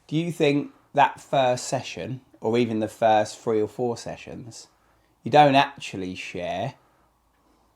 Do you think that first session, or even the first 3 or 4 sessions, you don't actually share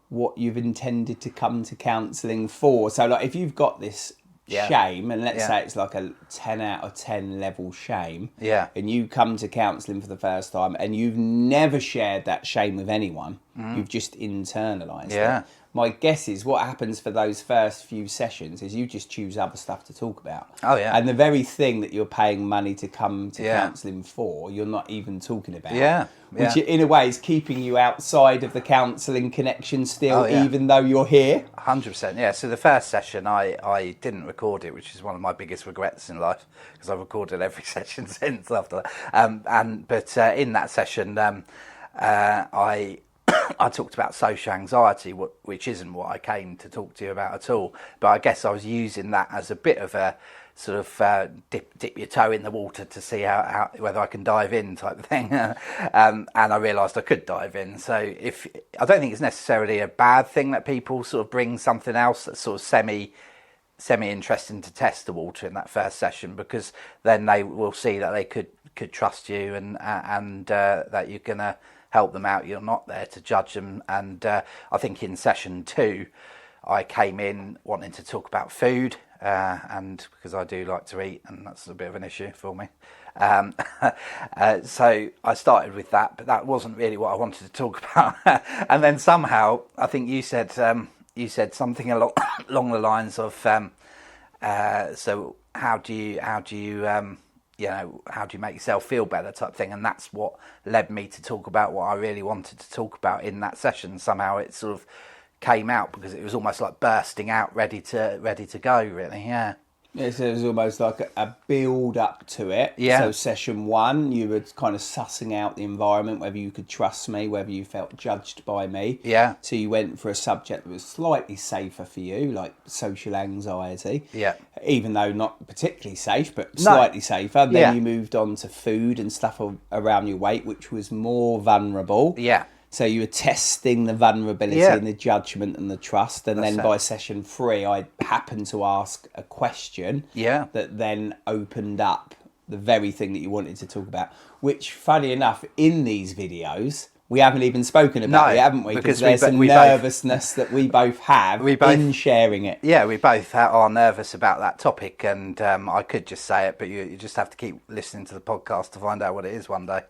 what you've intended to come to counselling for? So, like, if you've got this shame, and let's say it's like a 10 out of 10 level shame, and you come to counselling for the first time and you've never shared that shame with anyone, you've just internalised it. My guess is what happens for those first few sessions is you just choose other stuff to talk about. Oh, yeah. And the very thing that you're paying money to come to counselling for, you're not even talking about. Which in a way is keeping you outside of the counselling connection still, even though you're here. 100%, yeah. So the first session, I didn't record it, which is one of my biggest regrets in life, because I've recorded every session since after that. But in that session, I talked about social anxiety, which isn't what I came to talk to you about at all. But I guess I was using that as a bit of a sort of dip your toe in the water to see how whether I can dive in type of thing. And I realised I could dive in. So I don't think it's necessarily a bad thing that people sort of bring something else that's sort of semi-interesting to test the water in that first session, because then they will see that they could trust you and that you're going to help them out. You're not there to judge them. And I think in session 2, I came in wanting to talk about food, and because I do like to eat, and that's a bit of an issue for me. So I started with that, but that wasn't really what I wanted to talk about. And then somehow, I think you said something along the lines of, so how do you make yourself feel better type thing? And that's what led me to talk about what I really wanted to talk about in that session. Somehow it sort of came out because it was almost like bursting out, ready to go, really. Yeah, so it was almost like a build up to it. So session 1, you were kind of sussing out the environment, whether you could trust me, whether you felt judged by me. So you went for a subject that was slightly safer for you, like social anxiety. Even though not particularly safe, but slightly safer. And then you moved on to food and stuff around your weight, which was more vulnerable. So you were testing the vulnerability and the judgment and the trust. And then by session 3, I happened to ask a question that then opened up the very thing that you wanted to talk about, which, funny enough, in these videos, we haven't even spoken about it, haven't we? Because there's some nervousness that we both have in sharing it. Yeah, we both are nervous about that topic. And I could just say it, but you just have to keep listening to the podcast to find out what it is one day.